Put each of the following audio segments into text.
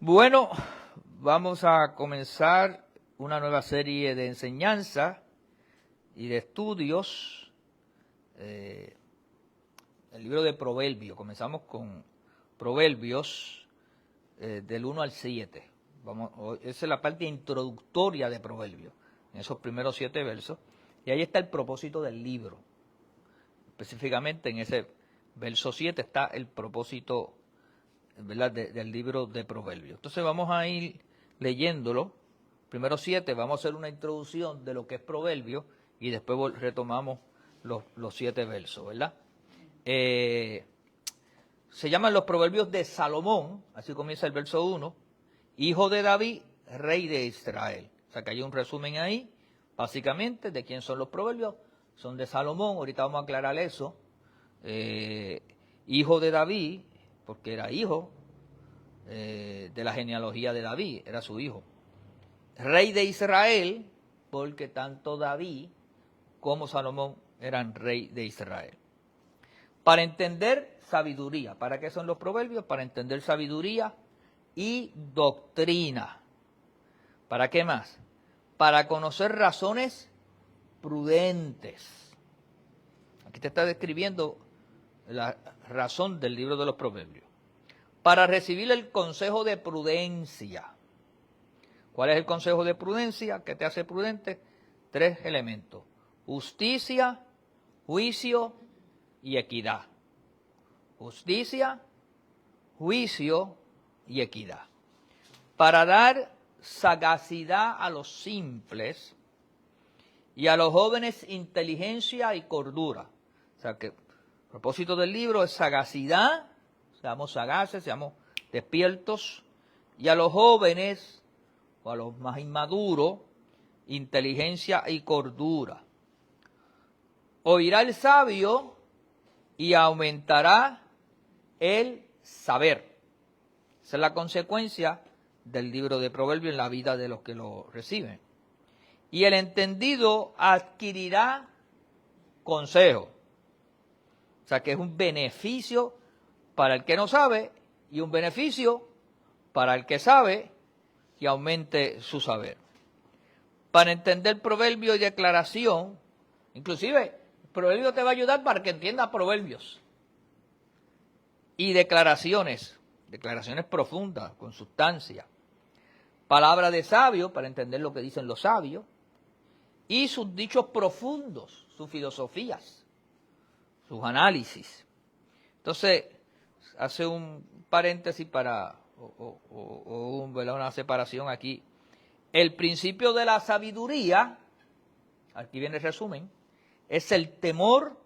Bueno, vamos a comenzar una nueva serie de enseñanza y de estudios. El libro de Proverbios. Comenzamos con Proverbios del 1 al 7. Esa es la parte introductoria de Proverbios, en esos primeros 7 versos. Y ahí está el propósito del libro. Específicamente en ese verso 7 está el propósito, ¿verdad?, del libro de Proverbios. Entonces vamos a ir leyéndolo. Primero 7, vamos a hacer una introducción de lo que es Proverbios y después retomamos los 7 versos, ¿verdad? Se llaman los Proverbios de Salomón, así comienza el verso 1, hijo de David, rey de Israel. O sea que hay un resumen ahí, básicamente, de quién son los Proverbios. Son de Salomón, ahorita vamos a aclarar eso. Hijo de David, porque era hijo de la genealogía de David, era su hijo. Rey de Israel, porque tanto David como Salomón eran rey de Israel. Para entender sabiduría. ¿Para qué son los proverbios? Para entender sabiduría y doctrina. ¿Para qué más? Para conocer razones prudentes. Aquí te está describiendo la razón del libro de los proverbios. Para recibir el consejo de prudencia. ¿Cuál es el consejo de prudencia? ¿Qué te hace prudente? 3 elementos: justicia, juicio y equidad. Justicia, juicio y equidad. Para dar sagacidad a los simples y a los jóvenes inteligencia y cordura. O sea que el propósito del libro es sagacidad, seamos sagaces, seamos despiertos, y a los jóvenes o a los más inmaduros, inteligencia y cordura. Oirá el sabio y aumentará el saber. Esa es la consecuencia del libro de Proverbios en la vida de los que lo reciben. Y el entendido adquirirá consejo. O sea que es un beneficio para el que no sabe y un beneficio para el que sabe y aumente su saber. Para entender proverbio y declaración, inclusive el proverbio te va a ayudar para que entiendas proverbios. Y declaraciones profundas, con sustancia. Palabra de sabio, para entender lo que dicen los sabios. Y sus dichos profundos, sus filosofías, sus análisis. Entonces, hace un paréntesis para una separación aquí. El principio de la sabiduría, aquí viene el resumen, es el temor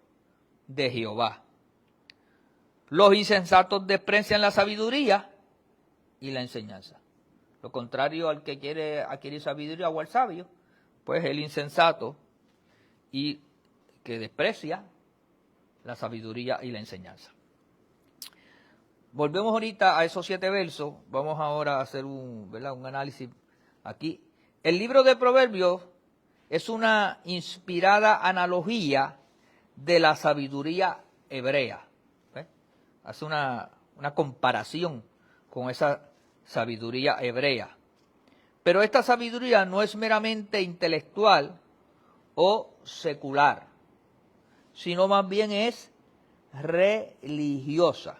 de Jehová. Los insensatos desprecian la sabiduría y la enseñanza. Lo contrario al que quiere adquirir sabiduría o al sabio, pues el insensato y que desprecia la sabiduría y la enseñanza. Volvemos ahorita a esos 7 versos. Vamos ahora a hacer un análisis aquí. El libro de Proverbios es una inspirada analogía de la sabiduría hebrea. Hace una comparación con esa sabiduría hebrea. Pero esta sabiduría no es meramente intelectual o secular, sino más bien es religiosa.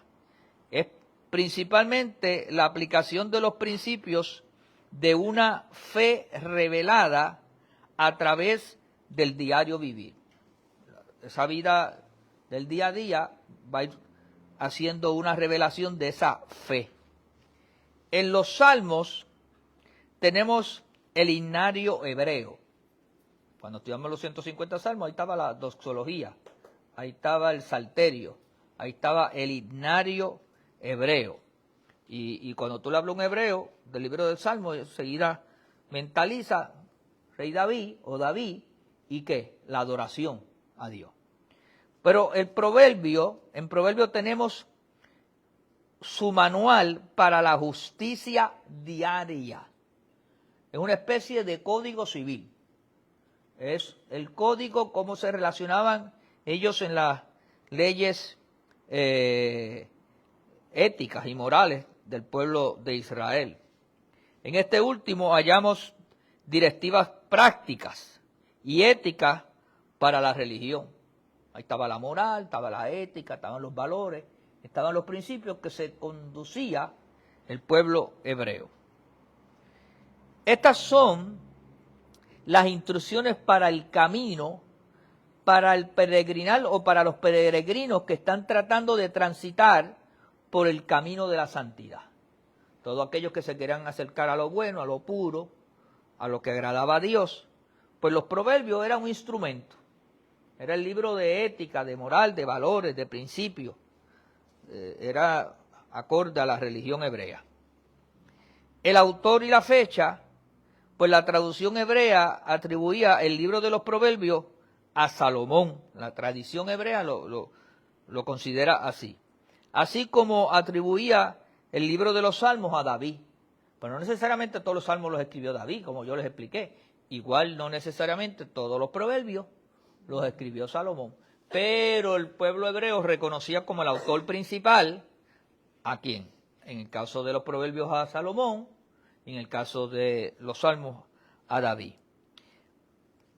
Es principalmente la aplicación de los principios de una fe revelada a través del diario vivir. Esa vida del día a día va a ir haciendo una revelación de esa fe. En los salmos tenemos el himnario hebreo. Cuando estudiamos los 150 salmos, ahí estaba la doxología, ahí estaba el salterio, ahí estaba el himnario hebreo. Y cuando tú le hablas a un hebreo del libro del Salmo, enseguida mentaliza rey David o David y ¿qué? La adoración a Dios. Pero en proverbio tenemos su manual para la justicia diaria. Es una especie de código civil. Es el código, cómo se relacionaban ellos en las leyes éticas y morales del pueblo de Israel. En este último hallamos directivas prácticas y éticas para la religión. Ahí estaba la moral, estaba la ética, estaban los valores, estaban los principios que se conducía el pueblo hebreo. Estas son las instrucciones para el camino, para el peregrinar o para los peregrinos que están tratando de transitar por el camino de la santidad. Todos aquellos que se quieran acercar a lo bueno, a lo puro, a lo que agradaba a Dios, pues los proverbios eran un instrumento. Era el libro de ética, de moral, de valores, de principios. Era acorde a la religión hebrea. El autor y la fecha, pues la traducción hebrea atribuía el libro de los proverbios a Salomón. La tradición hebrea lo considera así. Así como atribuía el libro de los salmos a David. Pero no necesariamente todos los salmos los escribió David, como yo les expliqué. Igual no necesariamente todos los proverbios los escribió Salomón. Pero el pueblo hebreo reconocía como el autor principal ¿a quién? En el caso de los proverbios a Salomón, en el caso de los salmos a David.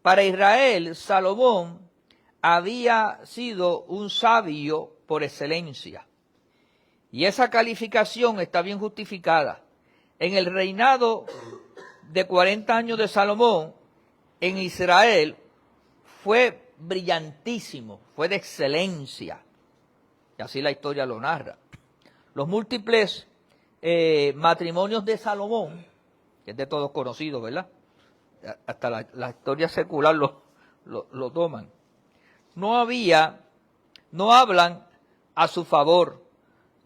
Para Israel, Salomón había sido un sabio por excelencia. Y esa calificación está bien justificada. En el reinado de 40 años de Salomón, en Israel, fue brillantísimo, fue de excelencia. Y así la historia lo narra. Los múltiples matrimonios de Salomón, que es de todos conocido, ¿verdad? Hasta la historia secular lo toman. No hablan a su favor.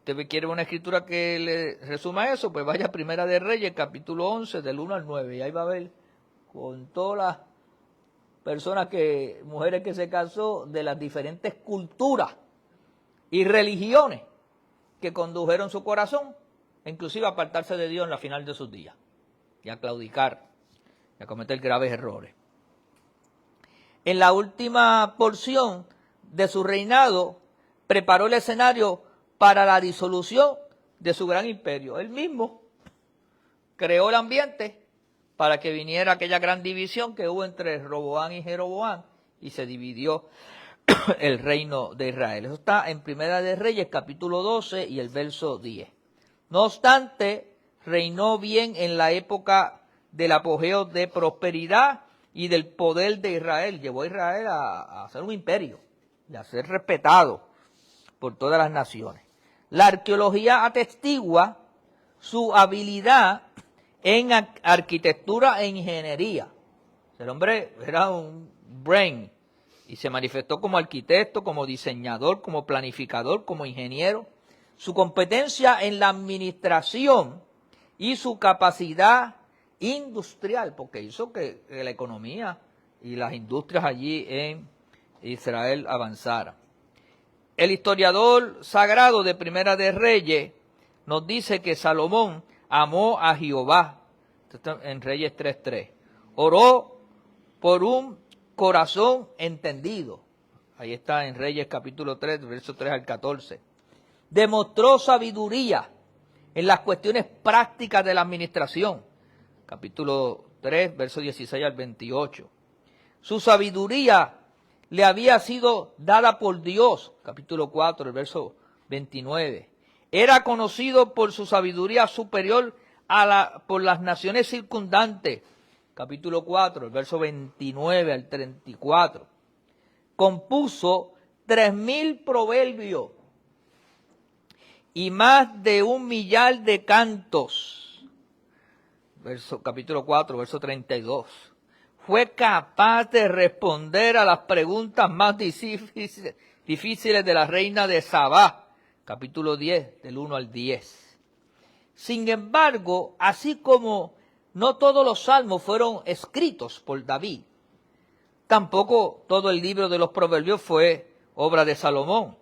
Usted quiere una escritura que le resuma eso, pues vaya a Primera de Reyes, capítulo 11, del 1 al 9, y ahí va a ver con todas las personas mujeres que se casó de las diferentes culturas y religiones que condujeron su corazón, inclusive a apartarse de Dios en la final de sus días, y a claudicar, y a cometer graves errores. En la última porción de su reinado, preparó el escenario para la disolución de su gran imperio. Él mismo creó el ambiente para que viniera aquella gran división que hubo entre Roboam y Jeroboam y se dividió el reino de Israel. Eso está en Primera de Reyes, capítulo 12 y el verso 10. No obstante, reinó bien en la época del apogeo de prosperidad y del poder de Israel. Llevó a Israel a ser un imperio y a ser respetado por todas las naciones. La arqueología atestigua su habilidad en arquitectura e ingeniería. El hombre era un brain y se manifestó como arquitecto, como diseñador, como planificador, como ingeniero. Su competencia en la administración y su capacidad industrial, porque hizo que la economía y las industrias allí en Israel avanzaran. El historiador sagrado de Primera de Reyes nos dice que Salomón amó a Jehová, en Reyes 3:3. Oró por un corazón entendido. Ahí está en Reyes capítulo 3, versos 3 al 14. Demostró sabiduría en las cuestiones prácticas de la administración. Capítulo 3, versos 16 al 28. Su sabiduría le había sido dada por Dios, capítulo 4, el verso 29. Era conocido por su sabiduría superior por las naciones circundantes, capítulo 4, el verso 29 al 34. Compuso 3,000 proverbios y más de 1 millar de cantos, capítulo 4, verso 32. Fue capaz de responder a las preguntas más difíciles de la reina de Sabá, capítulo 10, del 1 al 10. Sin embargo, así como no todos los salmos fueron escritos por David, tampoco todo el libro de los proverbios fue obra de Salomón.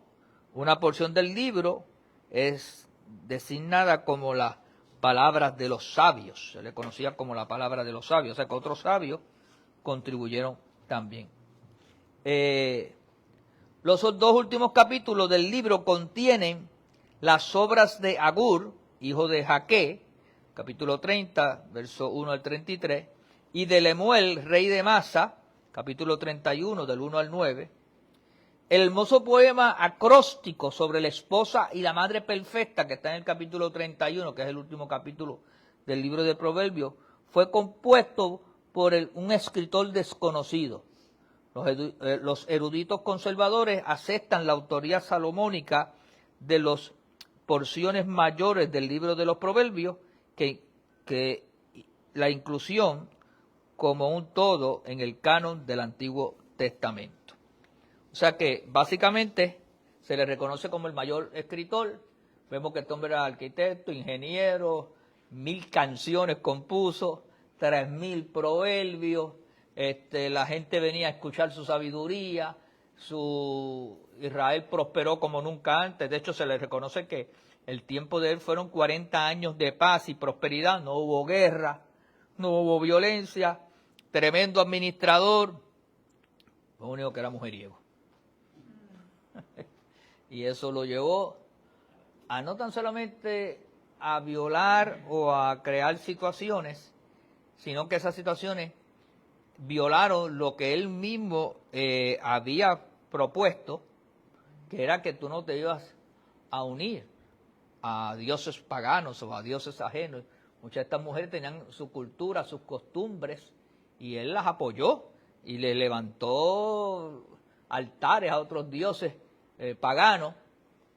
Una porción del libro es designada como las palabras de los sabios, se le conocía como la palabra de los sabios, o sea que otros sabios contribuyeron también. Los dos últimos capítulos del libro contienen las obras de Agur, hijo de Jaque, capítulo 30, verso 1 al 33, y de Lemuel, rey de Masa, capítulo 31, del 1 al 9. El hermoso poema acróstico sobre la esposa y la madre perfecta, que está en el capítulo 31, que es el último capítulo del libro de Proverbios, fue compuesto por un escritor desconocido. Los eruditos conservadores aceptan la autoría salomónica de las porciones mayores del libro de los Proverbios que la inclusión como un todo en el canon del Antiguo Testamento. O sea que básicamente se le reconoce como el mayor escritor. Vemos que este hombre era arquitecto, ingeniero, 1000 canciones compuso, 3000 proverbios. La gente venía a escuchar su sabiduría. Israel prosperó como nunca antes. De hecho, se le reconoce que el tiempo de él fueron 40 años de paz y prosperidad. No hubo guerra, no hubo violencia. Tremendo administrador. Lo único que era mujeriego. Y eso lo llevó a no tan solamente a violar o a crear situaciones, sino que esas situaciones violaron lo que él mismo había propuesto, que era que tú no te ibas a unir a dioses paganos o a dioses ajenos. Muchas de estas mujeres tenían su cultura, sus costumbres, y él las apoyó y le levantó altares a otros dioses paganos,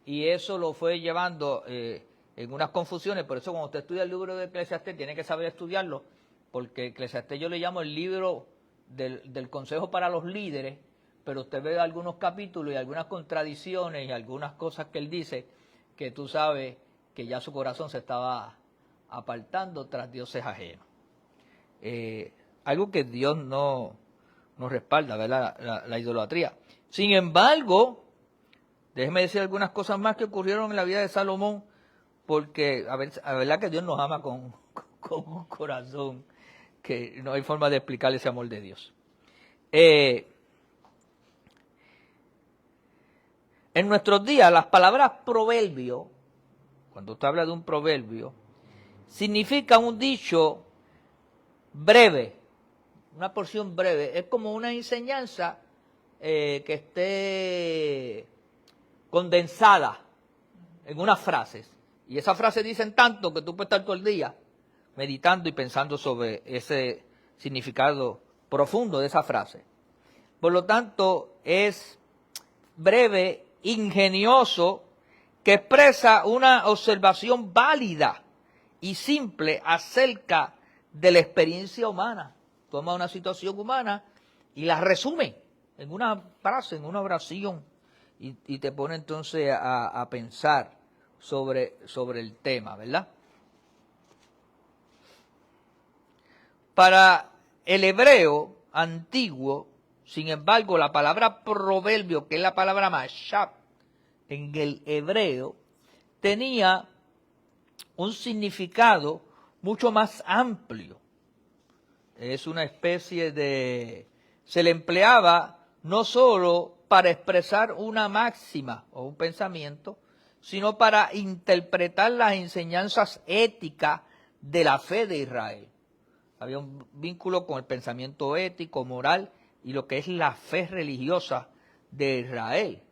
y eso lo fue llevando en unas confusiones. Por eso cuando usted estudia el libro de Eclesiastés tiene que saber estudiarlo, porque Eclesiastés yo le llamo el libro del consejo para los líderes, pero usted ve algunos capítulos y algunas contradicciones y algunas cosas que él dice que tú sabes que ya su corazón se estaba apartando tras dioses ajenos. Algo que Dios no respalda, ¿verdad? La idolatría. Sin embargo, déjeme decir algunas cosas más que ocurrieron en la vida de Salomón, porque a verdad que Dios nos ama con un corazón que no hay forma de explicar ese amor de Dios. En nuestros días, las palabras proverbio, cuando usted habla de un proverbio, significa un dicho breve, una porción breve. Es como una enseñanza que esté condensada en unas frases. Y esas frases dicen tanto que tú puedes estar todo el día meditando y pensando sobre ese significado profundo de esa frase. Por lo tanto, es breve, ingenioso, que expresa una observación válida y simple acerca de la experiencia humana. Toma una situación humana y la resume en una frase, en una oración, y te pone entonces a pensar sobre el tema, ¿verdad? Para el hebreo antiguo, sin embargo, la palabra proverbio, que es la palabra mashab en el hebreo, tenía un significado mucho más amplio. Es una especie de... se le empleaba no solo para expresar una máxima o un pensamiento, sino para interpretar las enseñanzas éticas de la fe de Israel. Había un vínculo con el pensamiento ético, moral y lo que es la fe religiosa de Israel.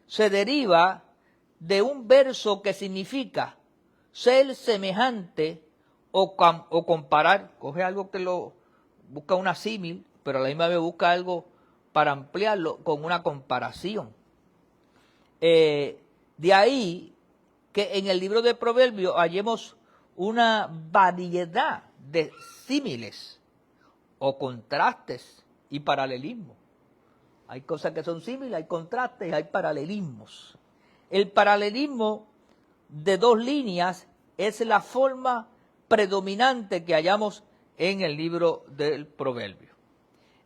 Se deriva de un verso que significa ser semejante o comparar. Coge algo que lo busca una símil, pero a la misma vez busca algo para ampliarlo con una comparación. De ahí que en el libro de Proverbios hallemos una variedad de símiles o contrastes y paralelismos. Hay cosas que son símiles, hay contrastes y hay paralelismos. El paralelismo de dos líneas es la forma predominante que hallamos en el libro del Proverbio.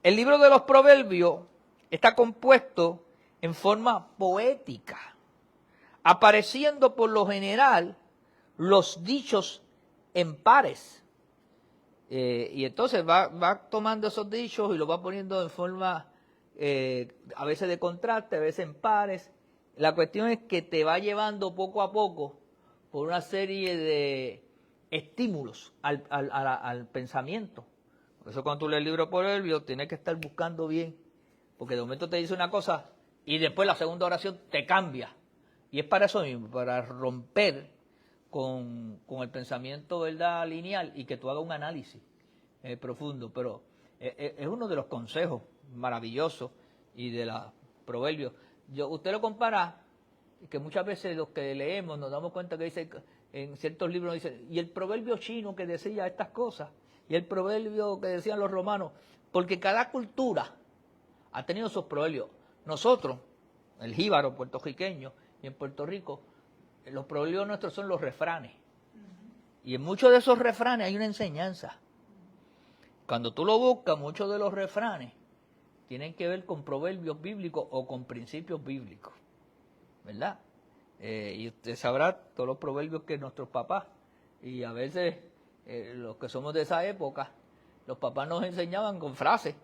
El libro de los Proverbios está compuesto en forma poética, apareciendo por lo general los dichos en pares. Y entonces va tomando esos dichos y los va poniendo en forma a veces de contraste, a veces en pares. La cuestión es que te va llevando poco a poco por una serie de estímulos al pensamiento. Por eso cuando tú lees el libro de Proverbios tienes que estar buscando bien, porque de momento te dice una cosa y después la segunda oración te cambia. Y es para eso mismo, para romper con el pensamiento, ¿verdad?, lineal, y que tú hagas un análisis profundo. Pero es uno de los consejos maravillosos y de los proverbios. Usted lo compara, que muchas veces los que leemos nos damos cuenta que dice, en ciertos libros dice, y el proverbio chino que decía estas cosas, y el proverbio que decían los romanos, porque cada cultura ha tenido sus proverbios. Nosotros, el jíbaro puertorriqueño, y en Puerto Rico, los proverbios nuestros son los refranes. Y en muchos de esos refranes hay una enseñanza. Cuando tú lo buscas, muchos de los refranes tienen que ver con proverbios bíblicos o con principios bíblicos, ¿verdad? Y usted sabrá todos los proverbios que nuestros papás, y a veces los que somos de esa época, los papás nos enseñaban con frases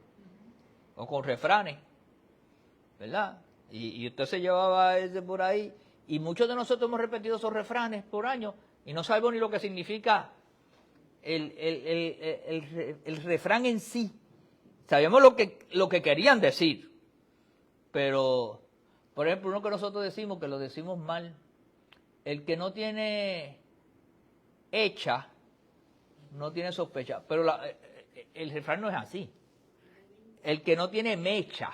o con refranes, ¿verdad? Y usted se llevaba ese por ahí, y muchos de nosotros hemos repetido esos refranes por años y no sabemos ni lo que significa el refrán en sí. Sabemos lo que querían decir, pero, por ejemplo, uno que nosotros decimos, que lo decimos mal, el que no tiene hecha, no tiene sospecha, pero el refrán no es así. El que no tiene mecha,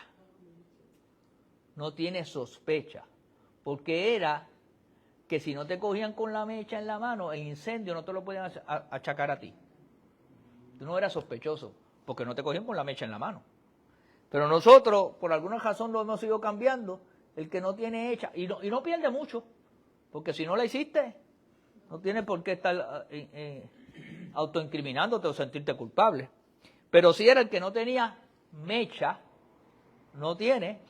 no tiene sospecha, porque era que si no te cogían con la mecha en la mano, el incendio no te lo podían achacar a ti. Tú no eras sospechoso, porque no te cogían con la mecha en la mano. Pero nosotros, por alguna razón, lo hemos ido cambiando, el que no tiene hecha, y no pierde mucho, porque si no la hiciste, no tienes por qué estar autoincriminándote o sentirte culpable. Pero si era el que no tenía mecha, no tiene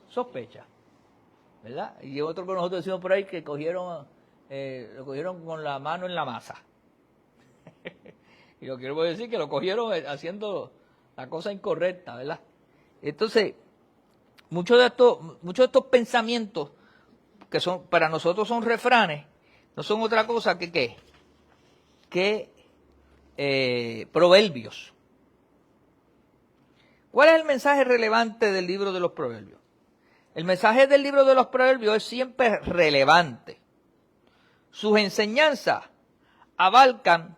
sospecha, ¿verdad? Y otro que nosotros decimos por ahí que lo cogieron con la mano en la masa. Y lo que quiero decir que lo cogieron haciendo la cosa incorrecta, ¿verdad? Entonces, muchos de estos pensamientos que son para nosotros son refranes, no son otra cosa que ¿qué? Proverbios. ¿Cuál es el mensaje relevante del libro de los Proverbios? El mensaje del libro de los Proverbios es siempre relevante. Sus enseñanzas abarcan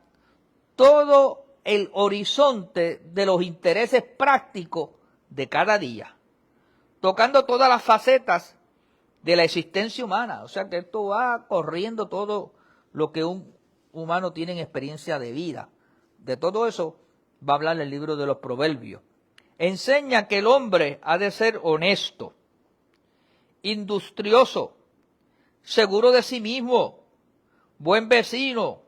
todo el horizonte de los intereses prácticos de cada día, tocando todas las facetas de la existencia humana. O sea que esto va corriendo todo lo que un humano tiene en experiencia de vida. De todo eso va a hablar el libro de los Proverbios. Enseña que el hombre ha de ser honesto, industrioso, seguro de sí mismo, buen vecino,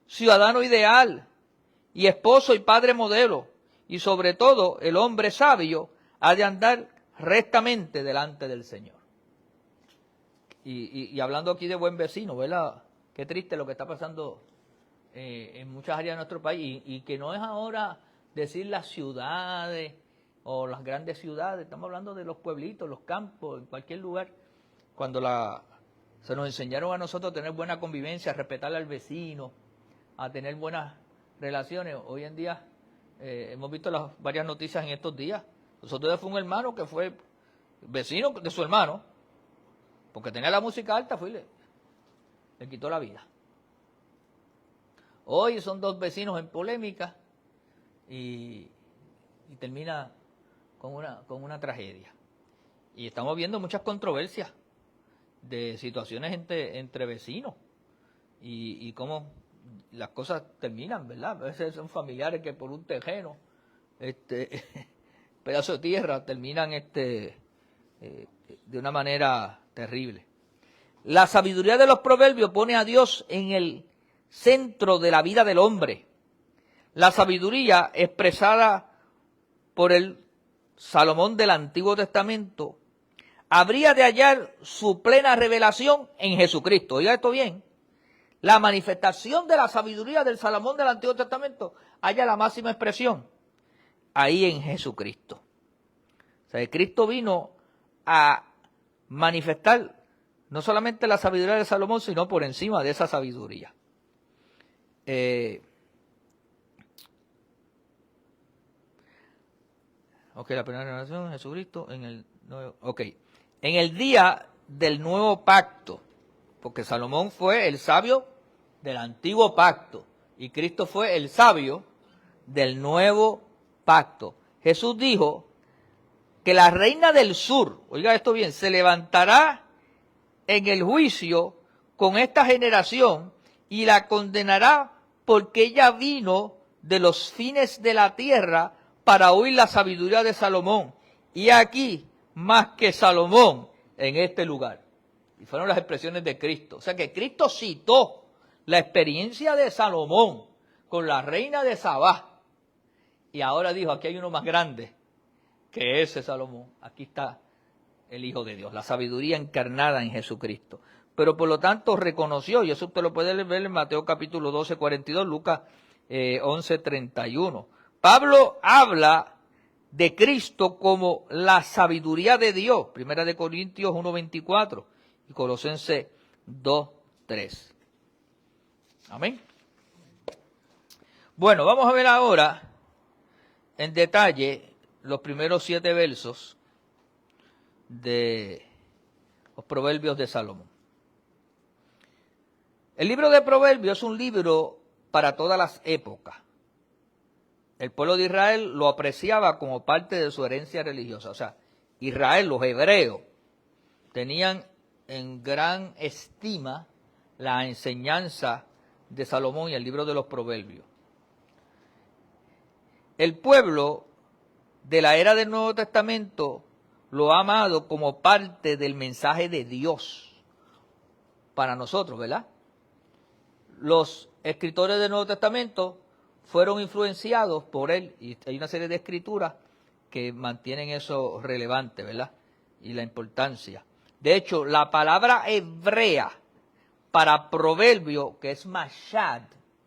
ciudadano ideal y esposo y padre modelo. Y sobre todo, el hombre sabio ha de andar rectamente delante del Señor. Y hablando aquí de buen vecino, ¿verdad? Qué triste lo que está pasando en muchas áreas de nuestro país. Y que no es ahora decir las ciudades o las grandes ciudades, estamos hablando de los pueblitos, los campos, en cualquier lugar. Cuando se nos enseñaron a nosotros a tener buena convivencia, a respetar al vecino, a tener buenas relaciones. Hoy en día hemos visto varias noticias en estos días. Nosotros fue un hermano que fue vecino de su hermano, porque tenía la música alta, le quitó la vida. Hoy son dos vecinos en polémica y termina con una tragedia. Y estamos viendo muchas controversias de situaciones entre vecinos y cómo las cosas terminan, ¿verdad? A veces son familiares que por un terreno, pedazo de tierra, terminan de una manera terrible. La sabiduría de los proverbios pone a Dios en el centro de la vida del hombre. La sabiduría expresada por el Salomón del Antiguo Testamento habría de hallar su plena revelación en Jesucristo. Oiga esto bien. La manifestación de la sabiduría del Salomón del Antiguo Testamento halla la máxima expresión ahí en Jesucristo. O sea, Cristo vino a manifestar no solamente la sabiduría de Salomón, sino por encima de esa sabiduría. La primera revelación de Jesucristo en el nuevo, en el día del nuevo pacto, porque Salomón fue el sabio del antiguo pacto y Cristo fue el sabio del nuevo pacto. Jesús dijo que la reina del sur, oiga esto bien, se levantará en el juicio con esta generación y la condenará porque ella vino de los fines de la tierra para oír la sabiduría de Salomón. Y aquí, más que Salomón, en este lugar. Y fueron las expresiones de Cristo. O sea que Cristo citó la experiencia de Salomón con la reina de Sabá. Y ahora dijo, aquí hay uno más grande que ese Salomón. Aquí está el Hijo de Dios, la sabiduría encarnada en Jesucristo. Pero por lo tanto reconoció, y eso usted lo puede ver en Mateo capítulo 12, 42, Lucas 11, 31. Pablo habla de Cristo como la sabiduría de Dios, Primera de Corintios 1, 24 y Colosenses 2, 3. Amén. Bueno, vamos a ver ahora en detalle los primeros 7 versos de los Proverbios de Salomón. El libro de Proverbios es un libro para todas las épocas. El pueblo de Israel lo apreciaba como parte de su herencia religiosa. O sea, Israel, los hebreos, tenían en gran estima la enseñanza de Salomón y el libro de los Proverbios. El pueblo de la era del Nuevo Testamento lo ha amado como parte del mensaje de Dios para nosotros, ¿verdad? Los escritores del Nuevo Testamento fueron influenciados por él y hay una serie de escrituras que mantienen eso relevante, ¿verdad? Y la importancia. De hecho, la palabra hebrea para proverbio, que es mashad,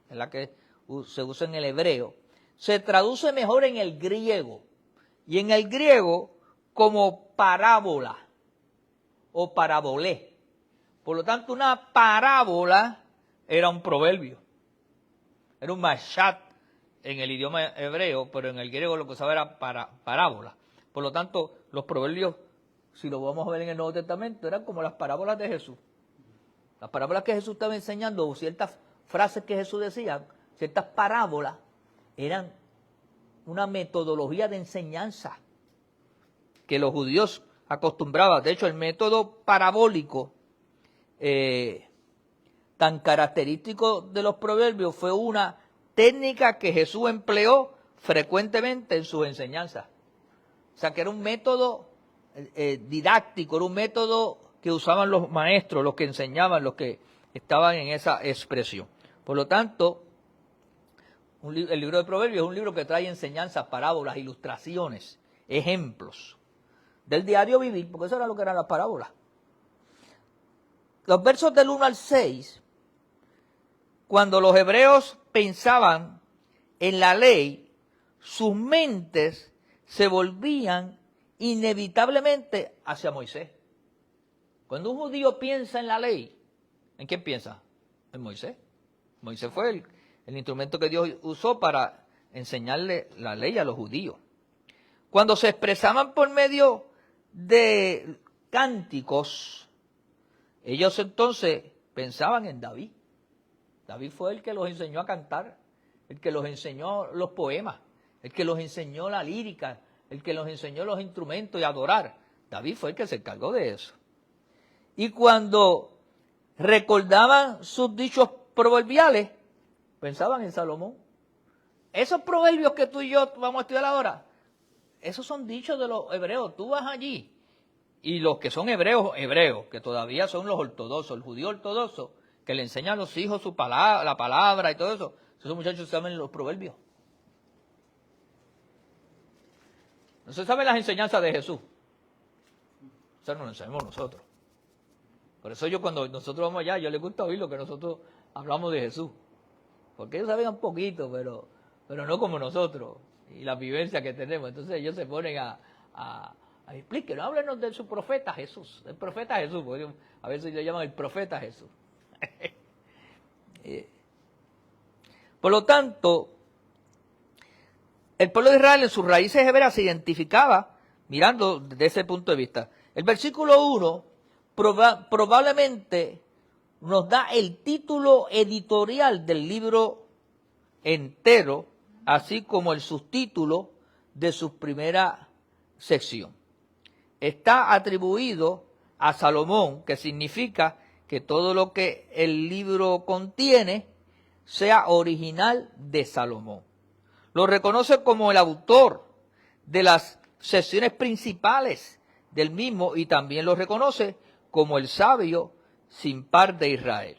es la que se usa en el hebreo, se traduce mejor en el griego. Y en el griego como parábola o parabolé. Por lo tanto, una parábola era un proverbio. Era un mashad en el idioma hebreo, pero en el griego lo que usaba era parábola. Por lo tanto, los proverbios, si lo vamos a ver en el Nuevo Testamento, eran como las parábolas de Jesús. Las parábolas que Jesús estaba enseñando, o ciertas frases que Jesús decía, ciertas parábolas, eran una metodología de enseñanza que los judíos acostumbraban. De hecho, el método parabólico tan característico de los proverbios fue una técnica que Jesús empleó frecuentemente en sus enseñanzas. O sea, que era un método didáctico, era un método que usaban los maestros, los que enseñaban, los que estaban en esa expresión. Por lo tanto, el libro de Proverbios es un libro que trae enseñanzas, parábolas, ilustraciones, ejemplos del diario vivir, porque eso era lo que eran las parábolas. Los versos del 1 al 6, cuando los hebreos pensaban en la ley, sus mentes se volvían inevitablemente hacia Moisés. Cuando un judío piensa en la ley, ¿en quién piensa? En Moisés. Moisés fue el instrumento que Dios usó para enseñarle la ley a los judíos. Cuando se expresaban por medio de cánticos, ellos entonces pensaban en David. David fue el que los enseñó a cantar, el que los enseñó los poemas, el que los enseñó la lírica, el que los enseñó los instrumentos y adorar. David fue el que se encargó de eso. Y cuando recordaban sus dichos proverbiales, pensaban en Salomón. Esos proverbios que tú y yo vamos a estudiar ahora, esos son dichos de los hebreos. Tú vas allí y los que son hebreos, que todavía son los ortodoxos, el judío ortodoxo, que le enseñan a los hijos su palabra, la palabra y todo eso, esos muchachos saben los proverbios. No se saben las enseñanzas de Jesús. Eso no lo enseñamos nosotros. Por eso cuando nosotros vamos allá, yo les gusta oír lo que nosotros hablamos de Jesús. Porque ellos saben un poquito, pero no como nosotros. Y la vivencia que tenemos. Entonces ellos se ponen a explíquenos, háblenos de su profeta Jesús. El profeta Jesús, porque a veces le llaman el profeta Jesús. Por lo tanto, el pueblo de Israel en sus raíces hebreas se identificaba mirando desde ese punto de vista. El versículo 1 probablemente nos da el título editorial del libro entero, así como el subtítulo de su primera sección. Está atribuido a Salomón, que significa que todo lo que el libro contiene sea original de Salomón. Lo reconoce como el autor de las secciones principales del mismo y también lo reconoce como el sabio sin par de Israel.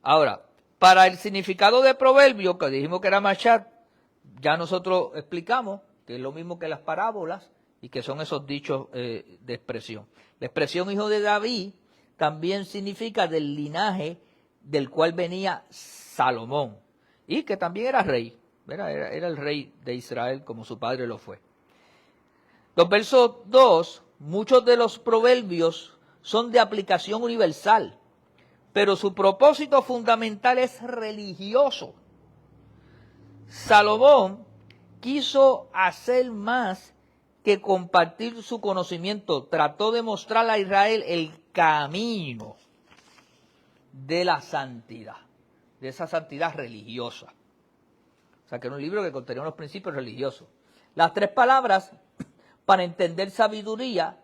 Ahora, para el significado de proverbio, que dijimos que era Mashad, ya nosotros explicamos que es lo mismo que las parábolas y que son esos dichos de expresión. La expresión hijo de David también significa del linaje del cual venía Salomón y que también era rey, era el rey de Israel como su padre lo fue. Los versos 2, muchos de los proverbios son de aplicación universal, pero su propósito fundamental es religioso. Salomón quiso hacer más que compartir su conocimiento, trató de mostrar a Israel el camino de la santidad, de esa santidad religiosa. O sea, que era un libro que contenía unos principios religiosos. Las tres palabras para entender sabiduría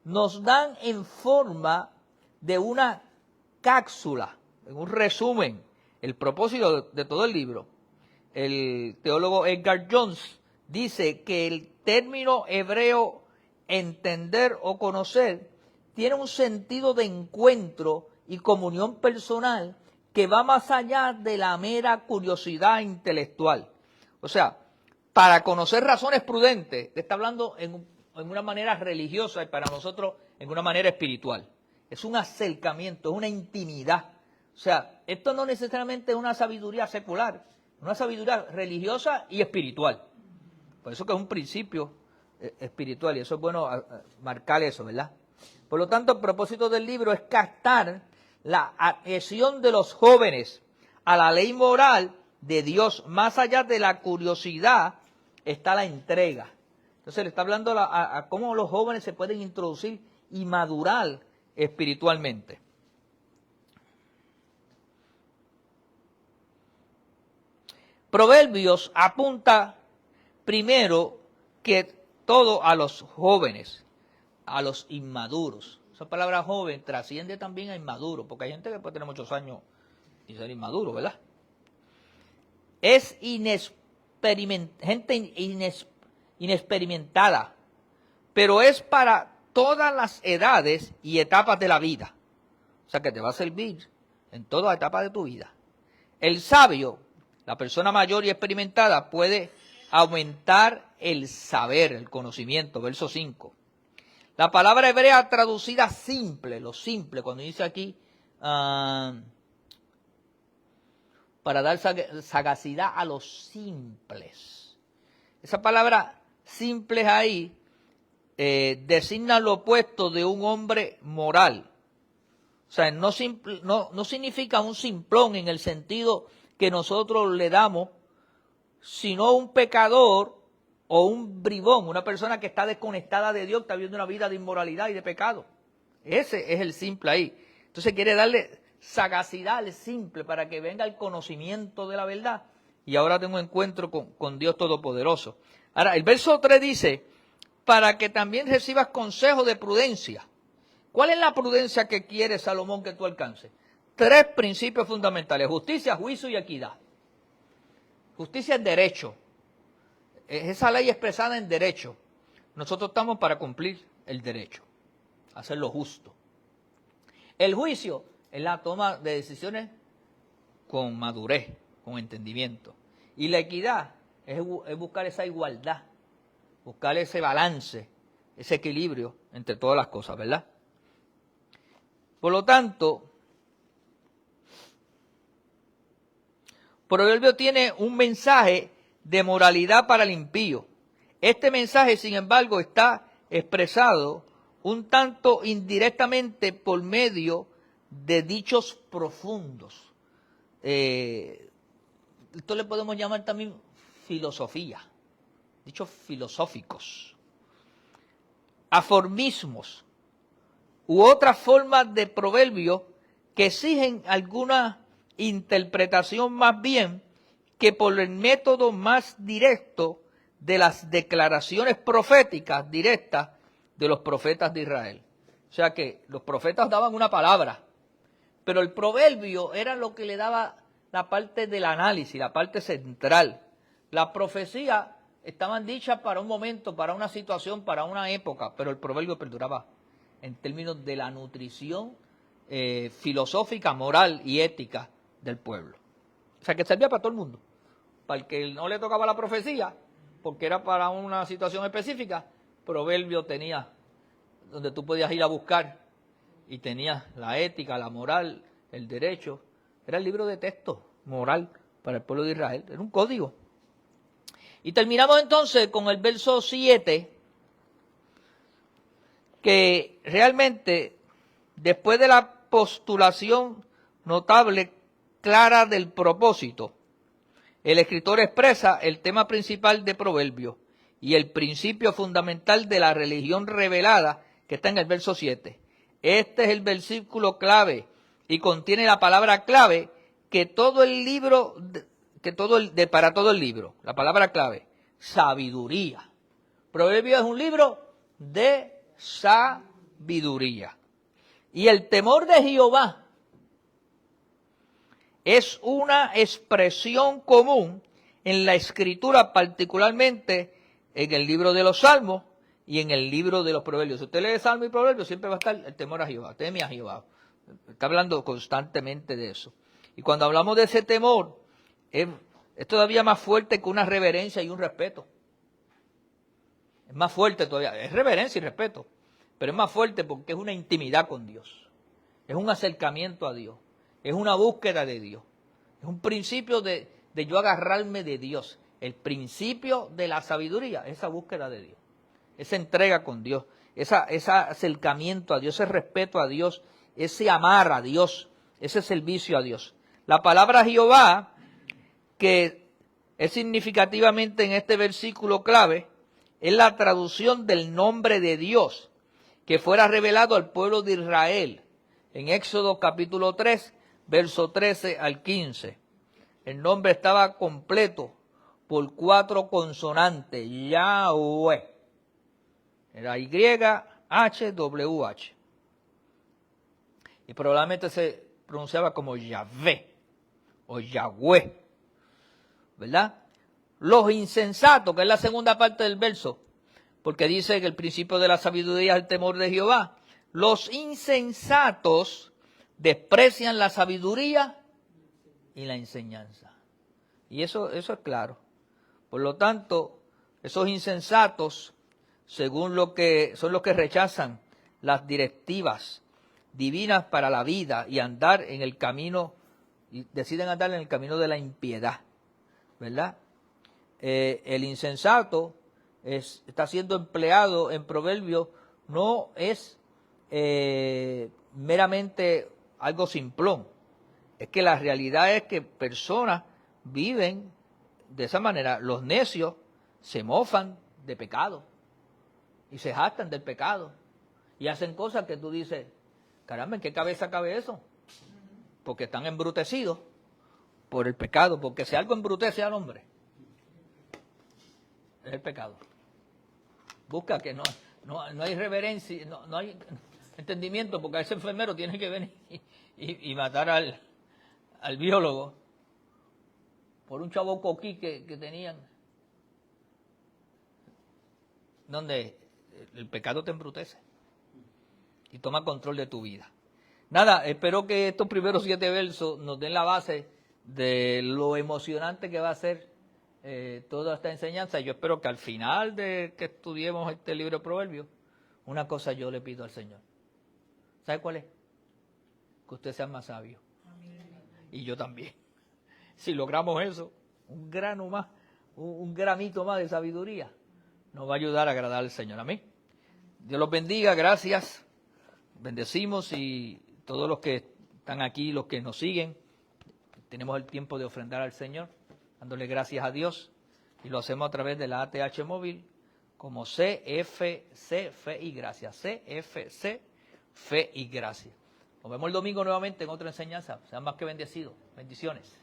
nos dan en forma de una cápsula, en un resumen, el propósito de todo el libro. El teólogo Edgar Jones dice que el término hebreo entender o conocer tiene un sentido de encuentro y comunión personal que va más allá de la mera curiosidad intelectual. O sea, para conocer razones prudentes, está hablando en una manera religiosa y para nosotros en una manera espiritual. Es un acercamiento, es una intimidad. O sea, esto no necesariamente es una sabiduría secular, una sabiduría religiosa y espiritual. Por eso que es un principio espiritual y eso es bueno marcar eso, ¿verdad? Por lo tanto, el propósito del libro es captar la adhesión de los jóvenes a la ley moral de Dios. Más allá de la curiosidad está la entrega. Entonces le está hablando a cómo los jóvenes se pueden introducir y madurar espiritualmente. Proverbios apunta primero que todo a los jóvenes, a los inmaduros. Esa palabra joven trasciende también a inmaduro, porque hay gente que puede tener muchos años y ser inmaduro, ¿verdad? Es gente inexperimentada, pero es para todas las edades y etapas de la vida. O sea que te va a servir en toda etapa de tu vida. El sabio, la persona mayor y experimentada, puede aumentar el saber, el conocimiento. Verso 5. La palabra hebrea traducida simple, lo simple, cuando dice aquí, para dar sagacidad a los simples. Esa palabra simples ahí designa lo opuesto de un hombre moral. O sea, no significa un simplón en el sentido que nosotros le damos, sino un pecador o un bribón, una persona que está desconectada de Dios, está viviendo una vida de inmoralidad y de pecado. Ese es el simple ahí. Entonces quiere darle sagacidad al simple para que venga el conocimiento de la verdad y ahora tengo un encuentro con Dios Todopoderoso. Ahora, el verso 3 dice, para que también recibas consejo de prudencia. ¿Cuál es la prudencia que quiere Salomón que tú alcances? 3 principios fundamentales: justicia, juicio y equidad. Justicia es derecho. Esa ley expresada en derecho. Nosotros estamos para cumplir el derecho, hacer lo justo. El juicio es la toma de decisiones con madurez, con entendimiento. Y la equidad es buscar esa igualdad, buscar ese balance, ese equilibrio entre todas las cosas, ¿verdad? Por lo tanto, Proverbio tiene un mensaje de moralidad para el impío. Este mensaje, sin embargo, está expresado un tanto indirectamente por medio de dichos profundos. esto le podemos llamar también filosofía, dichos filosóficos, aforismos u otras formas de proverbios que exigen alguna interpretación más bien que por el método más directo de las declaraciones proféticas directas de los profetas de Israel. O sea que los profetas daban una palabra, pero el proverbio era lo que le daba la parte del análisis, la parte central. La profecía estaban dichas para un momento, para una situación, para una época, pero el proverbio perduraba en términos de la nutrición filosófica, moral y ética del pueblo. O sea que servía para todo el mundo. Para el que no le tocaba la profecía, porque era para una situación específica, proverbio tenía donde tú podías ir a buscar y tenías la ética, la moral, el derecho. Era el libro de texto moral para el pueblo de Israel, era un código. Y terminamos entonces con el verso 7, que realmente después de la postulación notable, clara del propósito, el escritor expresa el tema principal de Proverbios y el principio fundamental de la religión revelada que está en el verso 7. Este es el versículo clave y contiene la palabra clave que todo el libro, para todo el libro. La palabra clave, sabiduría. Proverbios es un libro de sabiduría. Y el temor de Jehová es una expresión común en la escritura, particularmente en el libro de los Salmos y en el libro de los Proverbios. Si usted lee Salmo y Proverbios, siempre va a estar el temor a Jehová, teme a Jehová. Está hablando constantemente de eso. Y cuando hablamos de ese temor, es todavía más fuerte que una reverencia y un respeto. Es más fuerte todavía, es reverencia y respeto, pero es más fuerte porque es una intimidad con Dios. Es un acercamiento a Dios. Es una búsqueda de Dios. Es un principio de yo agarrarme de Dios. El principio de la sabiduría es esa búsqueda de Dios. Esa entrega con Dios. Ese acercamiento a Dios, ese respeto a Dios, ese amar a Dios, ese servicio a Dios. La palabra Jehová, que es significativamente en este versículo clave, es la traducción del nombre de Dios que fuera revelado al pueblo de Israel en Éxodo capítulo 3, verso 13 al 15. El nombre estaba completo por 4 consonantes, Yahweh. Era YHWH. Y probablemente se pronunciaba como Yahvé o Yahweh, ¿verdad? Los insensatos, que es la segunda parte del verso, porque dice que el principio de la sabiduría es el temor de Jehová. Los insensatos desprecian la sabiduría y la enseñanza. Y eso es claro. Por lo tanto, esos insensatos, según son los que rechazan las directivas divinas para la vida y andar en el camino, y deciden andar en el camino de la impiedad, ¿verdad? El insensato está siendo empleado en Proverbios, no es meramente algo simplón. Es que la realidad es que personas viven de esa manera. Los necios se mofan de pecado y se jactan del pecado y hacen cosas que tú dices, caramba, ¿en qué cabeza cabe eso? Porque están embrutecidos por el pecado, porque si algo embrutece al hombre, es el pecado. Busca que no hay reverencia, no hay entendimiento, porque ese enfermero tiene que venir y matar al biólogo por un chavo coquí que tenían, donde el pecado te embrutece y toma control de tu vida. Nada, espero que estos primeros 7 versos nos den la base de lo emocionante que va a ser toda esta enseñanza. Yo espero que al final de que estudiemos este libro de Proverbios, una cosa yo le pido al Señor. ¿Sabe cuál es? Que usted sea más sabio. Y yo también. Si logramos eso, un grano más, un gramito más de sabiduría, nos va a ayudar a agradar al Señor. Amén. Dios los bendiga, gracias. Bendecimos y todos los que están aquí, los que nos siguen, tenemos el tiempo de ofrendar al Señor. dándole gracias a Dios, y lo hacemos a través de la ATH móvil como CFC Fe y Gracia, CFC Fe y Gracia. Nos vemos el domingo nuevamente en otra enseñanza. Sean más que bendecidos. Bendiciones.